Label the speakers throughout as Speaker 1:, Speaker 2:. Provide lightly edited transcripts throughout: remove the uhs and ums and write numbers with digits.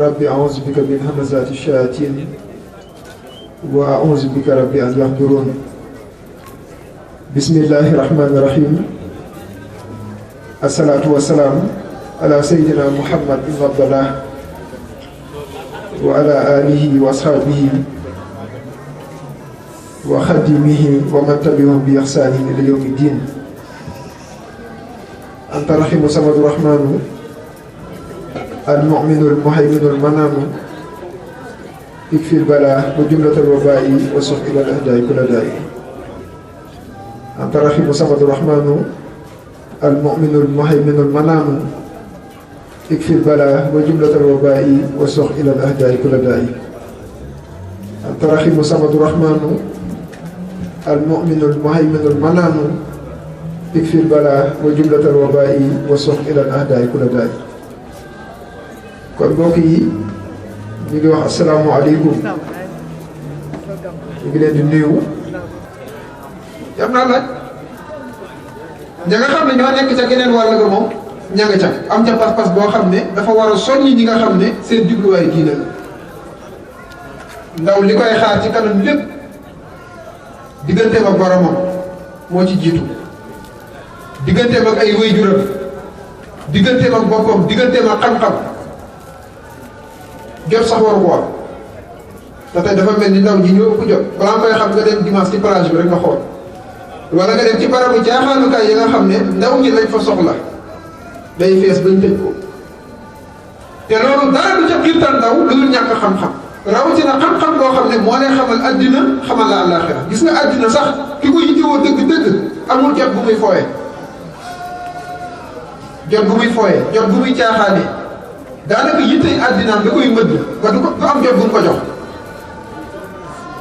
Speaker 1: rabbi a'uuzu bika min hamazaati shayaatiin wa a'uuzu bika rabbi an yahduruun. bismillahi rahmaani rahiim. asalaatu wasalaam ala sayyidina Muhammad ibn Abdallah wa ala aalihi wa ashaabihi wa xadimihi wa man tabi'ahum bi ihsaanin ila yawmi diin. anta rahimu samadu rahmaanu al-mu'minu al-muhayminu al-mannaanu ikfil balaa wa jumlatal wabaa'i wa suq ilal ahdaa'i kulla daa'i. anta rahimu samadu rahmaanu al-mu'minu al-muhayminu al-mannaanu ikfil balaa wa jumlatal wabaa'i wa suq ilal ahdaa'i kulla daa'i. anta rahimu samadu rahmaanu al-mu'minu al-muhayminu al-mannaanu ikfil balaa wa jumlatal wabaa'i wa suq ilal ahdaa'i kulla daa'i. kon mbokk yi ñu ngi wax asalaamualeykum, ñu ngi leen di nuyu. yam naa laaj ña nga xam ne ñoo nekk ca geneen wàll ga moom ña nga ca am ca pas-pas boo xam ne dafa war a soññi ñi nga xam ne seen jubluwaay diine la. ndaw li koy xaar ci kanam lépp digganteem ak boromam moo ci jiitu, digganteem ak ay waajuram, digganteem ak boppam, digganteem ak xam-xam. jot sax waru ko war te tey dafa mel ni ndaw ñi ñoo ëpp jot. balaa nga koy xam nga dem dimanche ci plage bi rek nga xool, wala nga dem ci barabu jaaxaanukaay yi nga xam ne ndaw ñi lañ fa soxla day fees bañ tëj ko. te loolu dara du ca xiirtal ndaw lu dul ñàkk xam-xam, rawatina xam-xam boo xam ne moo lay xamal addina xamal la àllaaxira. gis nga addina sax ki ko yittewoo dëgg-dëgg amul jot bu muy fooye, jot bu muy fooye, jot bu muy caaxaane. daanaka yittey àddinaam da koy mëdd ba du am jot bu mu ko jox.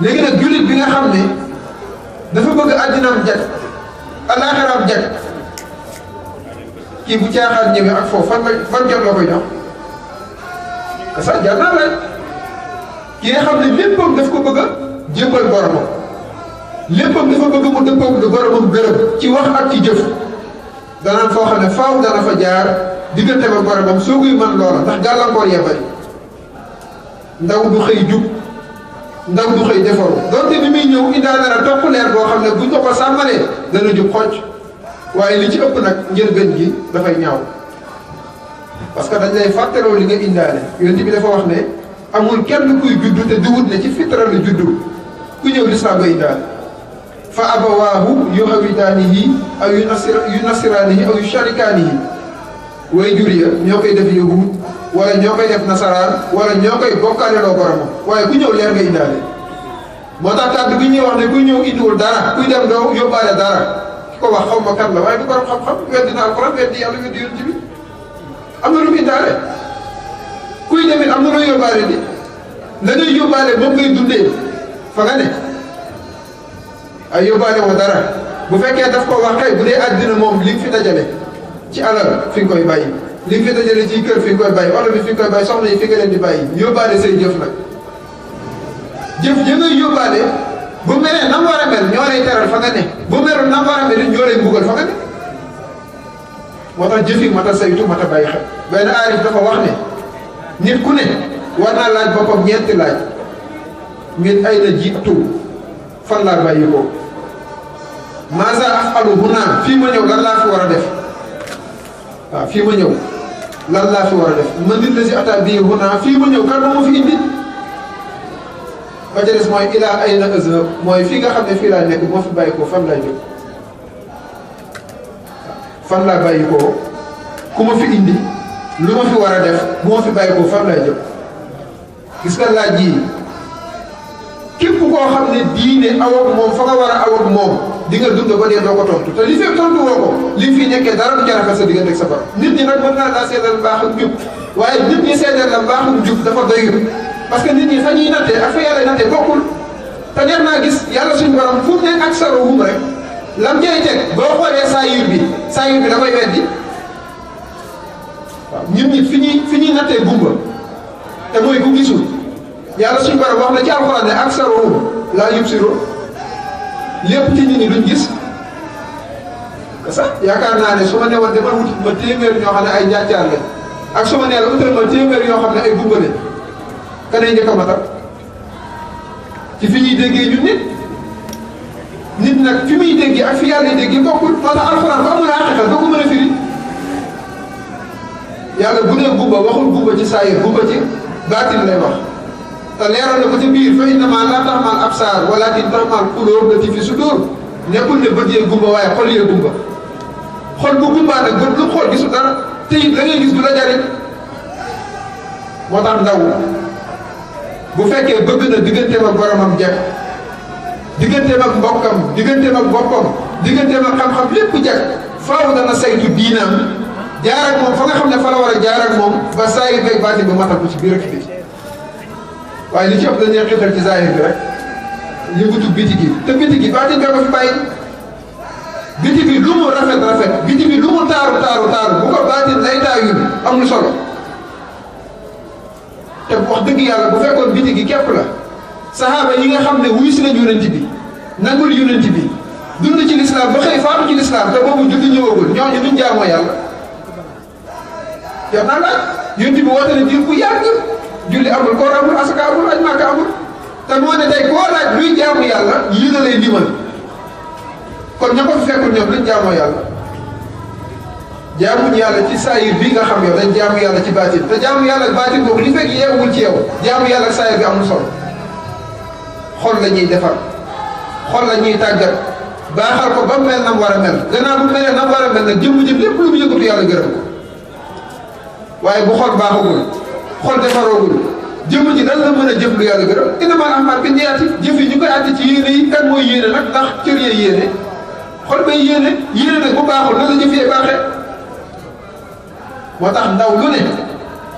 Speaker 1: léegi nag jullit bi nga xam ne dafa bëgg àddinaam jag alaaxiraam jag, kii bu caaxaan ñëwee ak foofu fan jot la koy jox. que ça jar naa laaj ki nga xam ne léppam daf ko bëgg a jébbal boromam, léppam dafa bëgg mu dëppoog lu boromam gërëm ci wax ak ci jëf. danaan foo xam ne faaw dana fa jaar diggante ba boromam soo koy mën loola, ndax gàllankoor ya bari. ndaw du xëy jub, ndaw du xëy defaru donte ni muy ñëw indaale na topp leer boo xam ne buñ ko ko sàmmalee dana jub xocc. waaye li ci ëpp nag njëlbeen gi dafay ñaaw, parce que dañ lay fàttaloo li nga indaale. yonent bi dafa wax ne amul kenn kuy juddu te duwut ne ci fitra la juddu. ku ñëw lislaam nga indaale. fa abawaahu yuhawidaanihi aw yunassiraanihi aw yusharikaanihi. way jur ya ñoo koy def yahud wala ñoo koy def nasaraan wala ñoo koy bokkaaleloo boromam, waaye ku ñëw leer nga indaale. moo tax kàddu gi ñuy wax ne kuy ñëw indiwul dara, kuy dem doo yóbbaale dara. ki ko wax xaw ma kan la waaye du borom xam-xam, weddi na alxuraan, weddi yàlla, weddi yonent bi. am na lu mu indaale. kuy demit am na loo yóbbaale di la ngay yóbbaale moom ngay dundee fa nga ne. ay yóbbaale woo dara. bu fekkee daf ko wax kay bu dee àddina moom li fi dajale ci alal fi nga koy bàyyi, li nga fi dajale ci kër fi nga koy bàyyi, oto bi fi nga koy bàyyi, soxna yi fi nga leen di bàyyi. yóbbaale say jëf nag. jëf ja ngay yóbbaale bu meree nam war a mel ñoo lay teral fa nga ne, bu merul nam war a mel ñoo lay mbugal fa nga ne. moo tax jëf yi mat a saytu, mat a bàyyi xel. benn aarif dafa wax ne nit ku ne war naa laaj boppam ñeenti laaj. min ayna jiitu, fan laa bàyyi ko. maasa afalu huna, fii ma ñëw lan laa fi war a def. waaw fii ma ñëw lan laa fi war a def. man nit la si ata bii huna, fii ma ñëw kan moo fi indi. ba ca des mooy ilaa ayna azhab, mooy fii nga xam ne fii laa nekk moo fi bàyyi ko fan laa jóg. fan laa bàyyi ko ku ma fi indi lu ma fi war a def bu ma fi bàyyi ko fan laa jóg. gis nga laaj yi képp koo xam ne diine aw ak moom fa nga war a aw ak moom di nga dund ba dee doo ko tontu te li fekk tontu woo ko li fi nekkee dara du ca rafet sa diggante ak sa borom. nit ñi nag mën naa laa seedal mbaax ak njub, waaye nit ñi seedal la mbaax ak njub dafa doyul, parce que nit ñi fa ñuy nattee ak fa yàlla nattee bokkul. te neex naa gis yàlla suñu borom fu mu ne ak sarohum rek lam cay teg boo xoolee saayir bi da koy weddi. waaw ñun nit fi ñuy nattee gumba te mooy ku gisul. yàlla suñu borom wax na ci alxuraan ne aksaruhum laa yubsiruun, lépp ci nit ñi duñ gis. sax yaakaar naa ne su ma newoon demal wuti ma téeméer ñoo xam ne ay njàccaar lañ ak su ma nee la utal ma téeméer yoo xam ne ay gumba lañ kanay njëkk a matal ci fi ñuy déggee ñun nit nag fi muy déggee ak fi yàlla déggee bokkul moo tax alxuraan bu amul xaqiqa doo ko mën a firi yàlla bu nee gumba waxul gumba ci saayir gumba ci baatin lay wax te leeral na ko ci biir fa innamaa laa ta'mal absaar walaakin ta'mal quluub llatii fi suduur nekkul ne bët yee gumba waaye xol yee gumba xol bu gumbaa nag bët lu xool gisul dara te it la ngay gis du la jariñ moo tax ndaw bu fekkee bëgg na digganteem ak boromam jekk digganteem ak mbokkam digganteem ak boppam digganteem ak xam-xam lépp jekk faaw dana saytu diinaam jaar ak moom fa nga xam ne fa la war a jaar ak moom ba saayir beeg baatin ba matal ko ci biir ak biti waaye li ci ëpp dañuy xiital ci saayir bi rek yëngatu biti gi te biti gi baatin bee ko fi bàyyi biti bi lu mu rafet rafet biti bi lu mu taaru bu ko baatin lay taayul amul solo te wax dëgg yàlla bu fekkoon biti gi képp la saxaaba yi nga xam ne wuy si nañ yonent bi nangul yonent bi dund ci lislaam ba xëy faatu ci lislaam te boobu julli ñëwagul ñooñu duñ jaamoo yàlla yow naa laaj yonent bi woote ne diir bu yàgg julli amul koor amul asaka amul aj màkka amul te moo ne tey koo laaj luy jaamu yàlla yii la lay limal kon ña ko fi fekkul ñoom luñ jaamoo yàlla jaamuñ yàlla ci saayir bii nga xam yow dañ jaamu yàlla ci baatin te jaamu yàlla ak baatin boobu li fekk yeewul ci yow jaamu yàlla ak saayir bi amul solo xol la ñuy defar xol la ñuy tàggat baaxal ko ba mel na mu war a mel gannaaw bu melee na mu war a mel nag jëmm lépp lu mu yëngatu yàlla gërëm ko waaye bu xol baaxagul xol defaroogul jëmm ji nan la mën a jëf lu yàlla gërëm innamal a'maalu binniyaati jëf yi ñu koy àtte ci yéene yi kan mooy yéene nag ndax cër yee yéene xol bay yéene nag bu baaxul na la jëf yee baaxee moo tax ndaw lu ne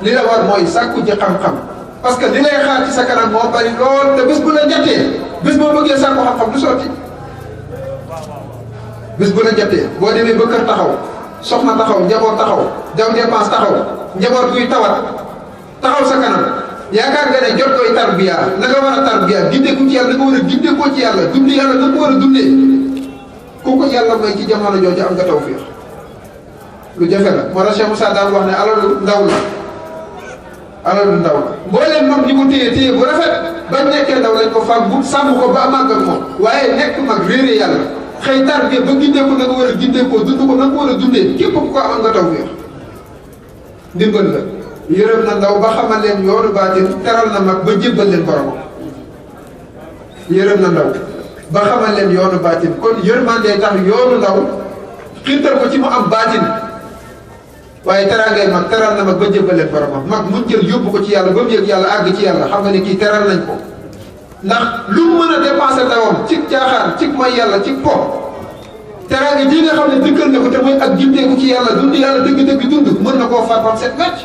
Speaker 1: li la war mooy sàkku ji xam-xam parce que li ngay xaar ci sa kanam moo bari lool te bés bu la njëttee bés boo bëggee sàkku xam-xam du sotti bés bu la njëttee boo demee ba kër taxaw soxna taxaw njaboot taxaw jaw dépense taxaw njaboot guy tawat taxaw sa kanam yaakaar nga ne jot koy tarbiya na nga war a tarbiya gindeeku ci yàlla na nga war a gindeekoo ci yàlla dundi yàlla na nga war a dundee kooku yàlla mooy ci jamono jooju am nga tawfiix lu jafe la moo tax Cheikh Moussa daan wax ne alalu ndaw la alalu ndaw la mbooleem mag ñi ko téye bu rafet bañ nekkee ndaw lañ ko fàggu sàmm ko ba màgg ak moom waaye nekk mag réere yàlla xëy tarbiya ba gindeeku na nga war a gindeekoo dund ko na nga war a dundee képp ku ko am nga tawfiix ndimbal la yërëm na ndaw ba xamal leen yoonu baatin teral na mag ba jébbal leen boromam yërëm na ndaw ba xamal leen yoonu baatin kon yërmandee tax yoonu ndaw xiirtal ko ci mu am baatin waaye teraangay mag teral na mag ba jébbal leen boromam mag muñ jël yóbbu ko ci yàlla ba mu yëg yàlla àgg ci yàlla xam nga ne kii teral nañ ko ndax lu mu mën a dépensé ndawam ci caaxaan ci mooy yàlla ci po teraanga ji nga xam ne dëkkal na ko te mooy ak gindeeku ci yàlla dund yàlla dëgg-dëgg dund mën na koo far bam set wecc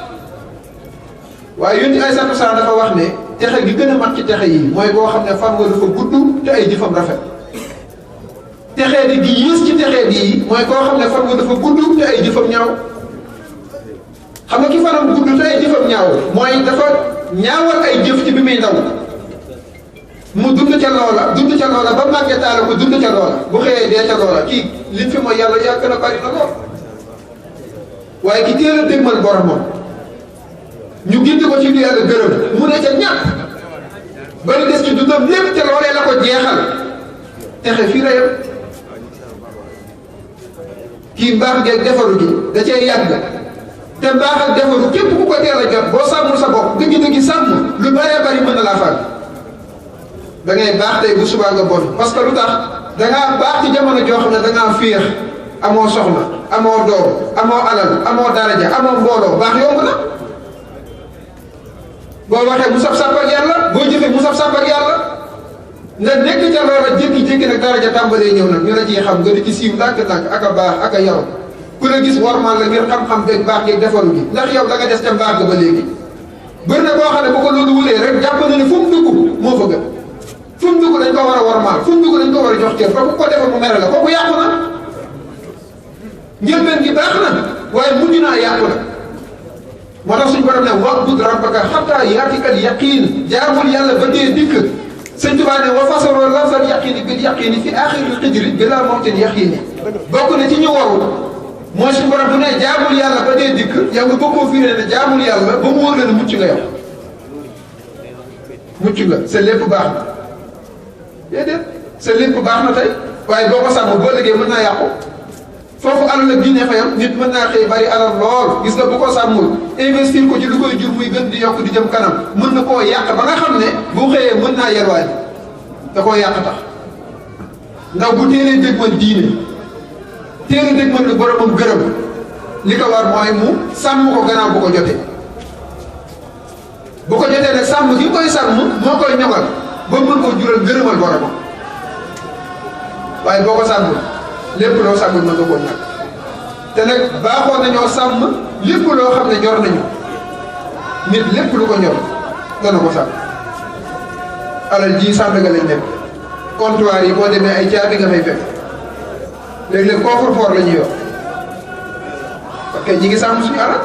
Speaker 1: waaye yonent ay satu saa dafa wax ne texe gi gën a mat ci texe yi mooy boo xam ne fan nga dafa gudd te ay jëfam rafet texee di gi yées ci texee di mooy koo xam ne fan nga dafa gudd te ay jëfam ñaaw xam nga ki fanam gudd te ay jëfam ñaaw mooy dafa ñaawal ay jëf ci bi muy ndaw mu dund ca loola ba màggee taala ko dund ca loola bu xëyee dee ca loola kii liñ fi mooy yàlla yàgg na bari na lool waaye ki teel a dégmal boromam ñu gindi ko ci lu yàlla gërëm mu ne ca ñàkk bari des ci dundam lépp ca loolee la ko jeexal texe fii la yem kii mbaax geeg defaru gi da cee yàgg te mbaax ak defaru képp ku ko teel a jot boo sàmmul sa bopp dëgg-dëgg sàmm lu bëree bëri mën na laa fàgg da ngay baax tey bu subaa nga bon parce que lu tax da ngaa baax ci jamono joo xam ne da ngaa féex amoo soxna amoo doom amoo alal amoo daraja amoo mbooloo baax yomb na boo waxee mu saf-saf ak yàlla boo jëfee mu saf-saf ak yàlla nga nekk ca loola jékki-jékki nag daraja tàmbalee ñëw nag ñu la ciy xam nga di ci siiw ndànk-ndànk ak a baax ak a yaru ku la gis warmal la ngir xam-xam beeg baax geeg defaru gi ndax yow da nga des ca mbaax ga ba léegi bëri na boo xam ne bu ko loolu wulee rek jàpp na ne fu mu dugg moo fa gën fu mu dugg dañ ko war a warmal fu mu dugg dañ ko war a jox cër ba ku ko defal mu mere la kooku yàqu na njëlbeen gi baax na waaye mujj naa yàqu na moo tax suñu borom ne wa'bud rabbaka hattaa ya'tiyakal yaqiin jaamul yàlla ba dee dikk sëñ Tuubaa ne wa fassara lafzal yaqiini bil yaqiini fi aaxiril xijri bilaa mawtin yaqiini bokk na ci ñu waru mooy suñu borom bu ne jaamul yàlla ba dee dikk yow nga bokkoo firee ne jaamul yàlla ba mu wóor la ne mucc nga yow mucc nga sa lépp baax na déedéet sa lépp baax na tey waaye boo ko sàmm boo liggéey mën naa yàqu foofu alal ak diine fa yam nit mën naa xëy bari alal lool gis nga bu ko sàmmul investir ko ci lu koy jur muy gën di yokk di jëm kanam mën na koo yàq ba nga xam ne bu xëyee mën naa yelwaani da koo yàq tax ndaw bu téelee dégmal diine téelee dégmal lu boromam gërëm li ko war mooy mu sàmm ko gannaaw bu ko jotee bu ko jotee nag sàmm gi koy sàmm moo koy ñoŋal ba mën koo jural gërëmal boromam waaye boo ko sàmmul lépp loo sàmmul mën nga koo ñàkk te nag baaxoon nañoo sàmm lépp loo xam ne ñor nañu nit lépp lu ko ñor dana ko sàmm alal ji sàmm nga leen nekk comptoir yi boo demee ay caabi nga fay fekk léeg-léeg coffre-fort la ñuy yor parce que ñi ngi sàmm suñu alal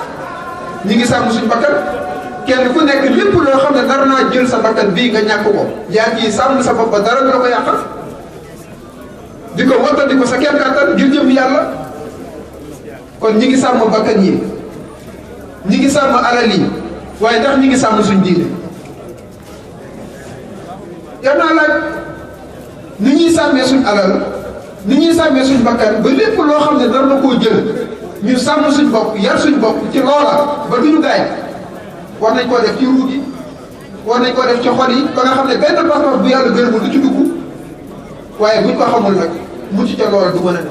Speaker 1: ñi ngi sàmm suñu bakkan kenn ku nekk lépp loo xam ne nar naa jël sa bakkan bii nga ñàkk ko yaa ngi sàmm sa bopp ba dara du la ko yàqal di ko wattandi ko sa kem kàttan ngir jëm yàlla kon ñi ngi sàmm bakkan yi ñi ngi sàmm alal yi waaye ndax ñi ngi sàmm suñ diine yal naa laaj ni ñuy sàmmee suñ alal ni ñuy sàmmee suñ bakkan ba lépp loo xam ne nar na koo jël ñu sàmm suñ bopp yar suñ bopp ci loola ba duñu gaañ war nañ koo def ci ruug yi war nañ koo def ci xol yi ba nga xam ne benn pas-pas bu yàlla gërëmul du ci dugg waaye buñ ko xamul nag mucc ca loola du mën a ne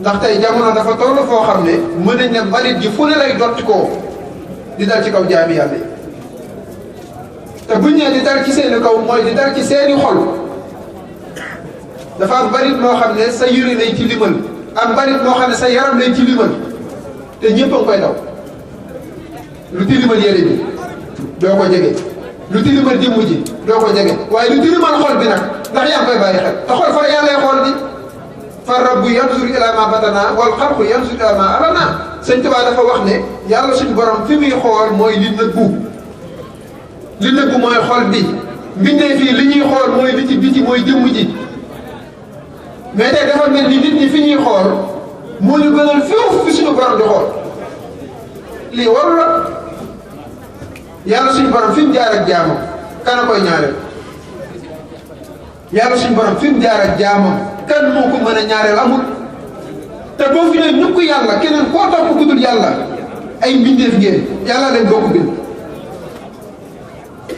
Speaker 1: ndax tey jamono dafa toll foo xam ne mën nañ ne mbalit ji fu ne lay dotti koo di dal ci kaw jaami yàlla yi te buñ nee di dal ci seeni kaw mooy di dal ci seeni xol dafa am mbalit moo xam ne sa yëre lay ci limal am mbalit moo xam ne sa yaram lay ci limal te ñëpp a ngi koy daw lu tilimal yére bi doo ko jege lu tilimal jëmm ji doo ko jege waaye lu tilimal xol bi nag ndax yaa ngi koy bàyyi xel te xol fa yàlla xool di fa rabbu yanzur ila ma batana wal xalqu yanzur ila ma alana sëñ Tuubaa dafa wax ne yàlla suñu borom fi muy xool mooy li nëbbu mooy xol bi mbindee fii li ñuy xool mooy li ci biti mooy jëmm ji mais tey dafa mel ni nit ñi fi ñuy xool moo ñu gënal féew fi suñu borom di xool lii waru la yàlla suñu borom fi mu jaar ak jaamam kana koy ñaareel yàlla suñu borom fi mu jaar ak jaamam kan moo ko mën a ñaareel amul te boo fi ne ñukk yàlla keneen koo topp ku dul yàlla ay mbindeef ngeen yàlla leen bokk bind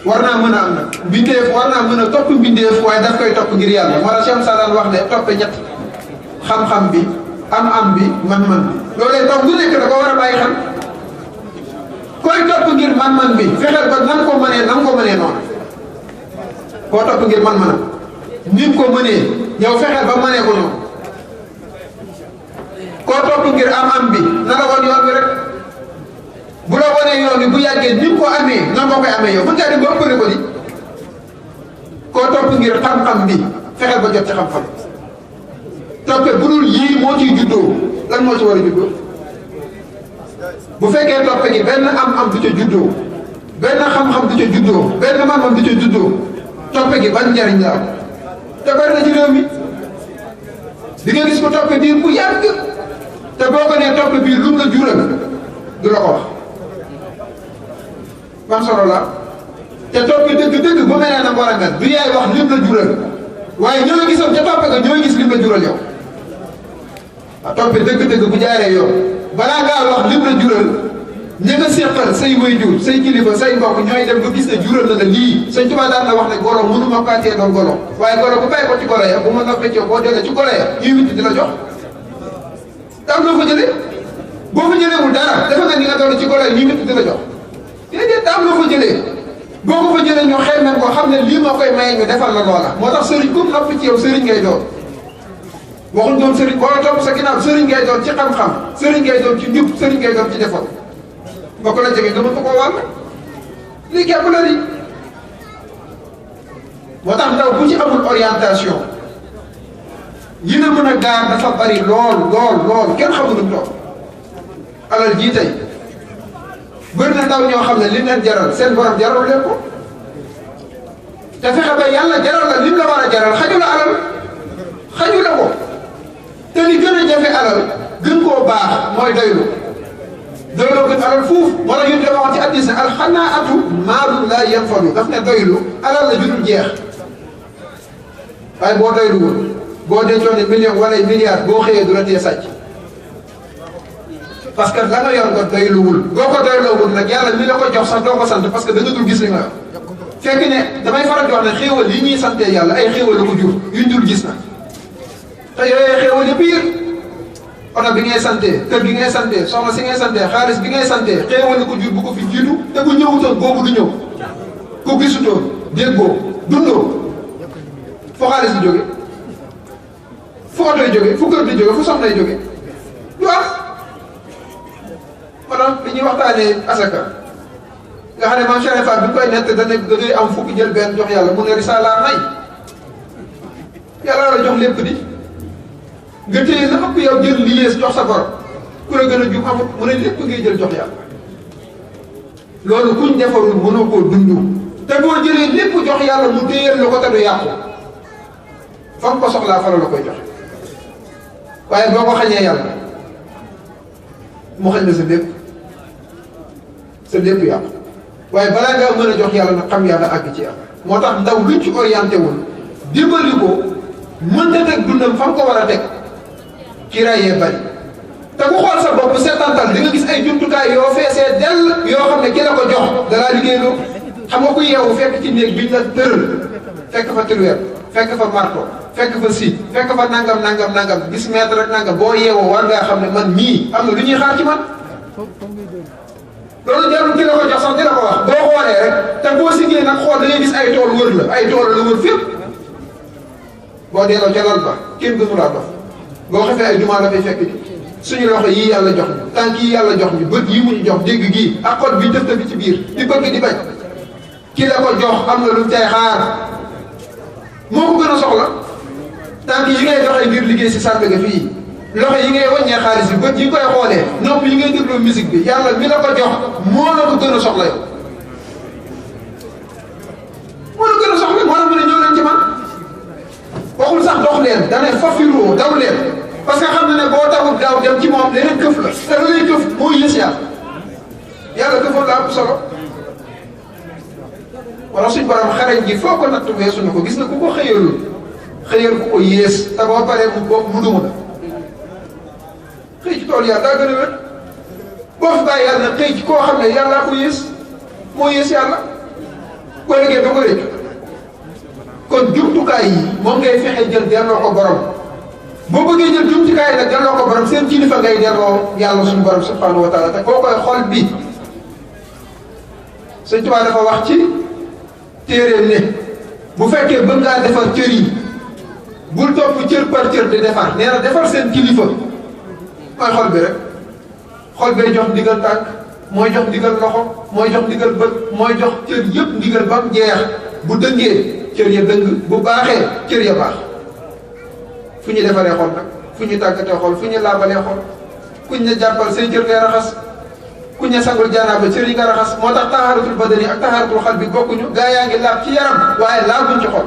Speaker 1: war naa mën a am nag mbindeef war naa mën a topp mbindeef waaye daf koy topp ngir yàlla moo tax Cheikh Sadaan wax ne toppe ñett xam-xam bi am-am bi man-man bi loolee topp lu nekk da ko war a bàyyi xel koy topp ngir man-man bi fexeel ba nan ko mënee noonu koo topp ngir man-manam nim ko mënee yow fexeel ba mënee ko noonu koo topp ngir am-am bi na la woon yoon bi rek bu la wanee yoon bi bu yàggee nim ko amee nan moo koy amee yow mën ngaa dem ba ëppale ko di koo topp ngir xam-xam bi fexeel ba jot ci xam-xam toppe bu dul yii moo ciy juddoo lan moo ci war a juddoo bu fekkee toppe gi benn am-am du ca juddoo benn xam-xam du ca juddoo benn man-man du ca juddoo toppe gi ban njariñ la am te bari na ci réew mi di nga gis ko toppe biir bu yàgg te boo ko nee toppe biir lu mu la jural du la ko wax ban solo la te toppe dëgg-dëgg bu mel na war a mel du yaay wax lim la jural waaye ñoo gisoon ca toppe ga ñooy gis lim la jural yow a toppe dëgg-dëgg bu jaaree yow balaa ngaa wax lim la jural ña nga séqal say waajur say kilifa say mbokk ñooy dem ba gis ne jural na la lii sëñ Tuubaa daan na wax ne golo mënu ma kàttee doon golo waaye golo bu bàyyi ko ci golo ya bu ma noppee ci boo jógee ci golo ya ñuy witti di la jox am loo fa jëlee boo fa jëleewul dara dafa nga ni nga doon ci golo ya ñuy witti di la jox déedéet am loo fa jëlee boo ko fa jëlee ñu xel nañ ko xam ne lii moo koy maye ñu defal la loola moo tax sëriñ bu noppi ci yow sëriñ ngay doon waxuñ doon sëriñ boo topp sa ginnaaw sëriñ ngay doon ci xam-xam sëriñ ngay doon ci njub sëriñ ngay doon ci defal ba ko la jege nga mën ko koo wàll lii képp la di moo tax ndaw bu ci amul orientation yi na mën a gaar dafa bari lool kenn xamul lu mu toll alal jii tey bëri na ndaw ñoo xam ne lim leen jaral seen borom jaral leen ko te fexe ba yàlla jaral la lim la war a jaral xaju la alal xaju la ko te li gën a jafe alal gën koo baax mooy doylu gën alal alal fuuf moo tax yéen dafa wax ci hadiis ne alxanaatu maalun laa yanfadu daf ne doylu alal la judul jeex waaye boo doyluwul boo dencoon ne million wala milliard boo xëyee du la tee sàcc parce que la nga yor nga doyluwul boo ko doyloowul nag yàlla mi la ko jox sax doo ko sant parce que da nga dul gis li nga yor fekk ne damay faral di wax ne xéewal yi ñuy santee yàlla ay xéewal la ko jur yuñ dul gis na te yooyu xéewal yi biir oto bi ngay santee kër gi ngay santee soxna si ngay santee xaalis bi ngay santee xéewal la ko jur bu ko fi jiitu te bu ñëwutoon boobu du ñëw ku gisutoon déggoo dundoo fu xaalis di jóge fu oto yi jóge fu kër di jóge fu soxna yi jóge du am moo tax li ñuy waxtaanee asaka nga xam ne maam Cheikh Fall bi ñu koy nett da ngay am fukki jël benn jox yàlla mu ne risaala nay yàlla la jox lépp di nga téye la ëpp yow jël li yées jox sa borom ku la gën a jub amut mu ne lépp ngay jël jox yàlla loolu kuñ defarul mënoo koo dund te boo jëlee lépp jox yàlla mu téyeel la ko te du yàqu fa nga ko soxlaa fa la koy joxe waaye boo ko xañee yàlla mu xañ la sa lépp yàqu waaye balaa ngaa mën a jox yàlla nag xam yàlla àgg ci yàlla moo tax ndaw luñ ci orienté wul dimbali ko mënta teg dundam fa nga ko war a teg kiiraay yee bari te ku xool sa bopp seetantal di nga gis ay jumtukaay yoo feesee dell yoo xam ne ki la ko jox dalaa liggéeyloo xam nga ku yeewu fekk ci néeg biñ la tëral fekk fa tilweer fekk fa marto fekk fa si fekk fa nangam gis mètre rek nangam boo yeewoo war ngaa xam ne man mii am na lu ñuy xaar ci man loolu jarul ki la ko jox sax di la ko wax boo xoolee rek te boo siggee nag xool da ngay gis ay tool wër la ay tool la wër fépp boo delloo ca lal ba kenn gënu laa dox boo xefee ay jumaa la fay fekk ni suñu loxo yii yàlla jox ñu tànk yi yàlla jox ñu bët yi mu ñu jox dégg gii ak xol bi def bi ci biir di bëgg di bañ ki la ko jox am na lu cay xaar moo ko gën a soxla tànk yi ngay doxee ngir liggéey si sàmm ga fii loxo yi ngay wàññee xaalis bi bët yi koy xoolee nopp yi ngay dégloo musique bi yàlla mi la ko jox moo la ko gën a soxla yow moo la gën a soxla moo la mën a ñëw leen ci man waxul sax dox leen da ne fafiroo daw leen parce que xam na ne boo tawul gaaw dem ci moom leneen këf la te la lay këf mooy yées yàlla këfoon la am solo wala suñ borom xarañ gi foo ko natt weesu na ko gis nga ku ko xëyal ku ko yées te boo paree mu duma la xëy ci tool yàlla daa gën a wér boo fi bàyyi yàlla nag xëy ci koo xam ne yàllaa ko yées moo yées yàlla boo liggéey da ko rëcc kon jumtukaay yi moom ngay fexe jël delloo ko borom boo bëggee jël jumtukaay yi nag delloo ko borom seen kilifa ngay delloo yàlla suñu borom subhanahu wa taala te koo koy xol bi Sëñ Tuubaa dafa wax ci téeréem ne bu fekkee bëgg ngaa defar cër yi bul topp cër par cër di defar nee na defar seen kilifa mooy xol bi rek xol bee jox ndigal tànk mooy jox ndigal loxo mooy jox ndigal bët mooy jox cër yëpp ndigal ba mu jeex bu dëngee cër ya dëng bu baaxee cër ya baax fu ñu defaree xol nag fu ñu tàggatee xol fu ñu laabalee xol kuñ ne jàppal say cër ngay raxas kuñ ne sangul jaanaaba cër yi nga raxas moo tax tahaaratul badani ak tahaaratul xal bi bokkuñu gaa yaa ngi laab ci yaram waaye laabuñ ci xol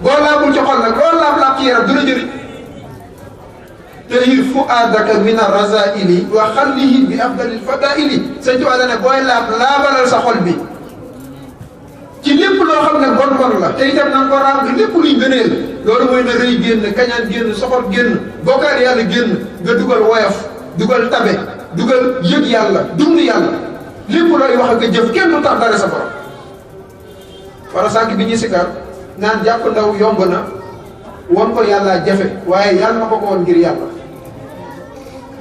Speaker 1: boo laabul ci xol nag loolu laab ci yaram du la jëriñ tahir fuaadaka min arrazaili wa xallihi bi afdalil fadaili Sëñ Tuubaa ne booy laabalal sa xol bi ci lépp loo xam ne bon la te itam na nga ko raam lépp luy gëneel loolu mooy na rëy génn kañaan génn soxor génn bokkaat yàlla génn nga dugal woyof dugal tabe dugal yëg yàlla dund yàlla lépp looy wax ak jëf kenn du tax dara sa borom wala sànq bi ñuy sikar naan jàpp ndaw yomb na won ko yàlla jafe waaye yàlla na ko woon ngir yàlla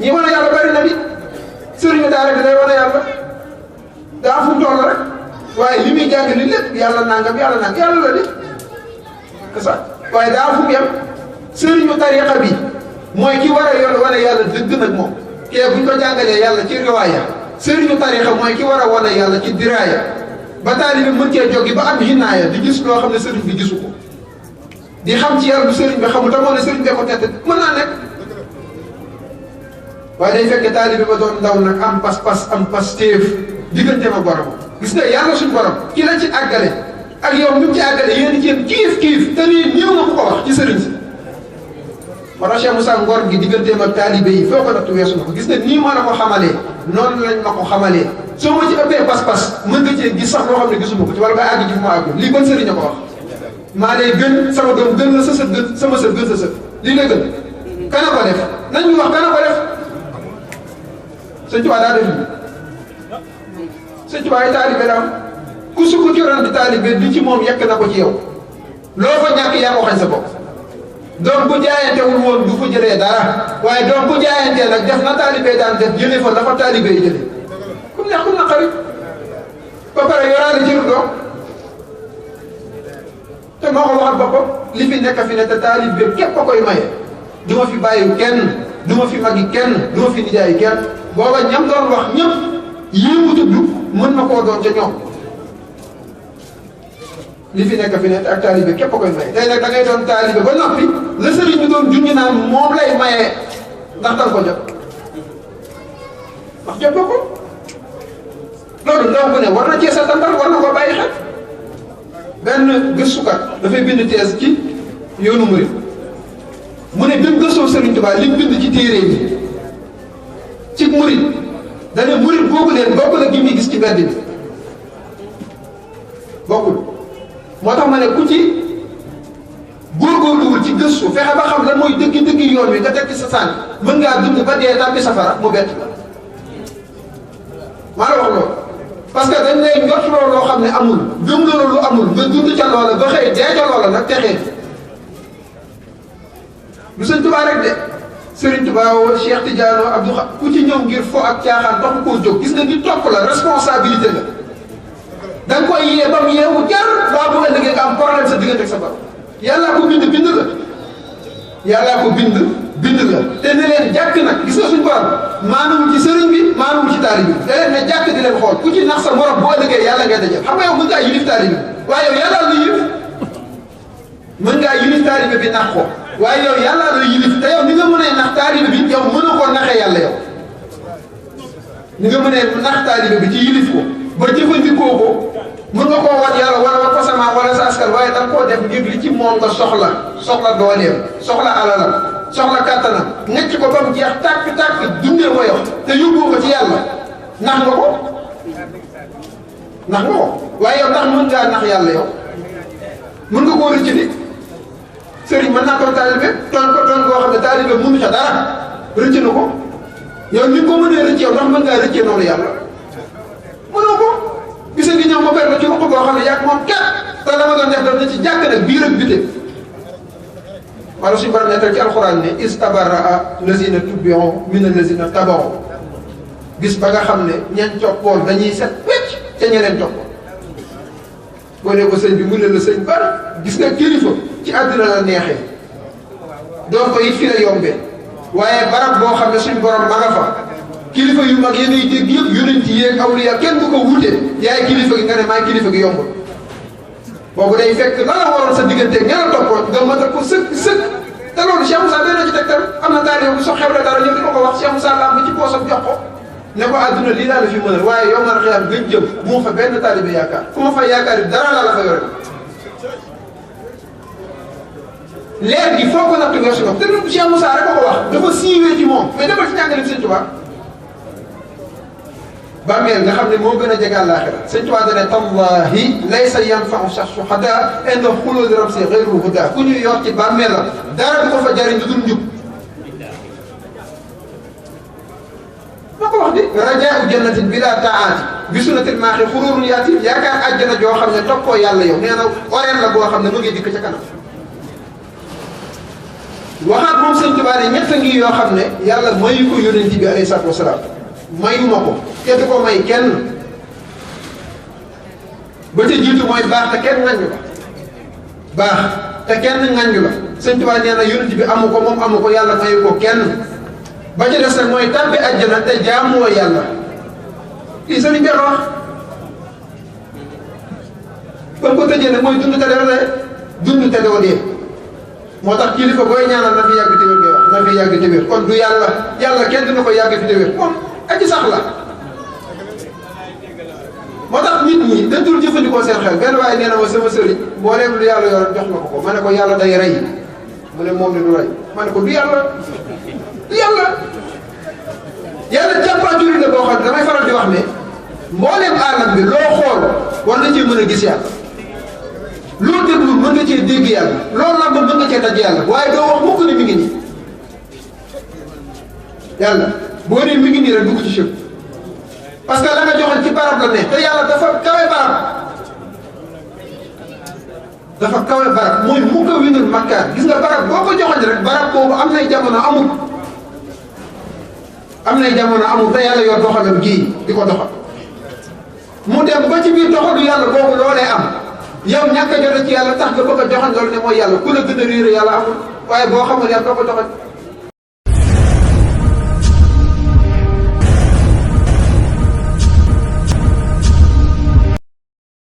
Speaker 1: ñi wane yàlla bari na bi sëriñu daara bi day wane yàlla daa fu mu toll rek waaye li muy jàng li lépp yàlla nangam yàlla la di que ça waaye daa fu mu yem sëriñu tariqa bi mooy ki war a yoon wane yàlla dëgg nag moom kee buñ ko jàngalee yàlla ci riwaaya sëriñu tariqa mooy ki war a wane yàlla ci diraaya ba taalibe mën cee jógi ba am hinaaya di gis loo xam ne sëriñ bi gisu ko di xam ci yàlla bu sëriñ bi xamul te moo ne sëriñ bee ko tedd mën naa nekk waaye day fekk taalibe ba doon ndaw nag am pas-pas am pastéef digganteem ak borom gis nga yàlla suñu borom ki la ci àggale ak yow ñu ci àggale yéen ci yéen kiif te nii ñëw nga ko ko wax ci sëriñ si wala Cheikh Moussa ngor gi digganteem ak taalibe yi foo ko nattu weesu na ko gis nga nii ma la ko xamalee noonu lañ ma ko xamalee soo ma ci ëppee pas-pas mën nga cee gis sax loo xam ne gisuma ko ci wala nga àgg ci fu ma àggul lii ban sëriñ a ko wax maa lay gën sama doom gën la sa sët gën sama sët gën sa sët lii lay gën kana ko def nañ ñu wax kana ko def Sëñ Tuubaa daa def lii Sëñ Tuubaa ay taalibe la am ku sukk ci ron di taalibe li ci moom yekk na ko ci yow loo fa ñàkk yaa ko xañ sa bopp doom bu jaayantewul woon du fa jëlee dara waaye doom bu jaayantee nag def na taalibe daan def jëlee fa dafa taalibe yi jëlee ku neex ku naqari ba pare yoraale jëru doom te moo ko waxal boppam li fi nekk fi ne te taalibe képp a koy maye du ma fi bàyyi kenn du ma fi magi kenn du ma fi nijaayi kenn booba ñam doon wax ñëpp yii mu tudd mën na koo doon ca ñoom li fi nekk fi ne ak taalibe képp a koy maye tey nag da ngay doon taalibe ba noppi la sëriñ bi doon junj naan moom lay maye ndax danga ko jot ndax jot ko loolu ndaw bu ne war na cee sa tantal war na ko bàyyi xel benn gëstukat dafay bind thèse ci yoonu murid mu ne bi mu gëstoo Sëriñ Tuubaa li mu bind ci téere bi ci murid dane murid boobu leen bokk na gi muy gis ci mbedd bi bokkul moo tax ma ne ku ci góorgóorluwul ci gëstu fexe ba xam lan mooy dëgg-dëgg yoon wi nga teg ci sa sànni mën ngaa dund ba dee tàbbi safara mu bett la maa la wax loolu parce que dañ lay njort loolu loo xam ne amul gëm loolu lu amul nga dund ca loola ba xëy dee ca loola nag texee lu Sëñ Tuubaa rek de Sëriñ Tuubaa woo Cheikh Tidiane Abdou Khadre ku ci ñëw ngir fo ak caaxaan taxu koo jóg gis nga di topp la responsabilité la da nga koy yee ba mu yeewu jar baa bu ëllëgee nga am problème sa diggante ak sa bopp yàllaa ko bind bind la yàllaa ko bind la te ne leen jàkk nag gis nga suñu borom maanuwul ci sëriñ bi maanuwul ci taalibe bi da leen ne jàkk di leen xool ku ci nax sa morom bu ëllëgee yàlla ngay dajal xam nga yow mën ngaa yilif taalibe bi waaye yow yàllaa la yilif mën ngaa yilif taalibe bi nax ko waaye yow yàllaa la yilif te yow ni nga mënee nax taalibe bi yow mënoo koo naxee yàlla yow ni nga mënee nax taalibe bi ci yilif ko ba jëfandikoo ko mën nga koo wat yàlla wala wat ko sama wala sa askan waaye da nga koo def ngir li ci moom nga soxla dooleem soxla alalam soxla kàttanam necc ko ba mu jeex tàkk dundee ko yow te yóbboo ko ci yàlla nax nga ko waaye yow ndax mën ngaa nax yàlla yow mën nga koo rëcc nit sëriñ mën naa doon taalibe tooñ koo xam ne taalibe mënu ca dara rëcc na ko yow ni ko mënee rëcc yow ndax mën ngaa rëccee noonu yàlla mënoo ko gisa ngi ñëw ma ber la ci ruq boo xam ne yàgg moom kat te la ma doon def daf na ci jàkk nag biir ak bite wala suñu borom nettal ci alxuraan ne istabarraa lazina tubbi'u mina lazina taba'u bis ba nga xam ne ñañ toppoon dañuy set wecc ca ñeneen toppoon boo ne ko sëñ bi mu ne la sëñ bar gis nga kilifa ci àddina la neexee doon ko it fi la yombee waaye barab boo xam ne suñu borom ma nga fa kilifa yu mag yéenay dégg yëpp yonent yi ak awliya kenn du ko wuute yaay kilifa gi nga ne maay kilifa gi yombul boobu day fekk la la waroon sa digganteeg ña la toppoon nga matal ko sëkk te loolu Cheikh Moussa doy na ci tegtal am na taalibe bu so xewle dara ñëw di ko wax Cheikh Moussa laam ci poosam jox ko ne ko àdduna lii laa la fi mënal waaye yow man xiyam gën jëm bu ma fa benn taalibe yaakaar fu ma fa yaakaar yi dara laa la fa yore leer gi foo ko natt weesu na te Cheikh Moussa rek ko wax dafa siiwee ci moom mais demal ci njàngaleem Sëñ Tuubaa bàmmeel nga xam ne moo gën a jege àllaaxira Sëñ Tuubaa dane tallahi laysa yanfau shaxsu hada inda xulóodi rabsi xayru huda ku ñuy yor ci bàmmeel la dara du ko fa jariñ lu dul njub ma ko wax di rajaau jannatin bila taati bi sunnatil maaxi xururun yaati yaakaar àjjana joo xam ne toppoo yàlla yow nee na oreen la boo xam ne mu ngi dikk ca kanam waxaat moom Sëñ Tuubaa ne ñett ngi yoo xam ne yàlla mayu ko yonent bi alayhi salaatu wasalaam mayuma ko te du ko may kenn ba ca jiitu mooy baax te kenn ŋaññu la baax te kenn ŋaññu la Sëñ Tuubaa nee na yonent bi amu ko moom amu ko yàlla mayu ko kenn ba ca des nag mooy tàbbi àjjana te jaamoo yàlla lii sëriñ bi wax ba ko tëjee nag mooy dund te doo dee moo tax kilifa booy ñaanal na fi yàgg te wér ngay wax na fi yàgg te wér kon du yàlla kenn dina ko yàgg fi te wér moom aji sax la moo tax nit ñi dañ dul jëfandikoo seen xel benn waaye nee na ma sama sëriñ mbooleem lu yàlla yor jox na ko ma ne ko yàlla day rey mu ne moom ne du rey ma ne ko du yàlla yàlla jàppaajuri la boo xam ne damay faral di wax ne mbooleem alam bi loo xool war nga cee mën a gis yàlla loolu déglu mën nga cee dégg yàlla loolu làmb mën nga cee daj yàlla waaye doo wax mukk ne mi ngi nii yàlla boo nee mi ngi nii rek dugg ci chef parce que la nga joxoon ci barab la ne te yàlla dafa kawe barab dafa kawe barab mooy mu ko winul makkaat gis nga barab boo ko joxoon rek barab boobu am nay jamono amul te yàlla yor doxalam gii di ko doxal mu dem ba ci biir doxalu yàlla boobu loolee am yow ñàkk a jote ci yàlla tax nga bëgg a joxoon loolu ne mooy yàlla ku la gën a réere yàlla amul waaye boo xamul yàlla doo ko joxoon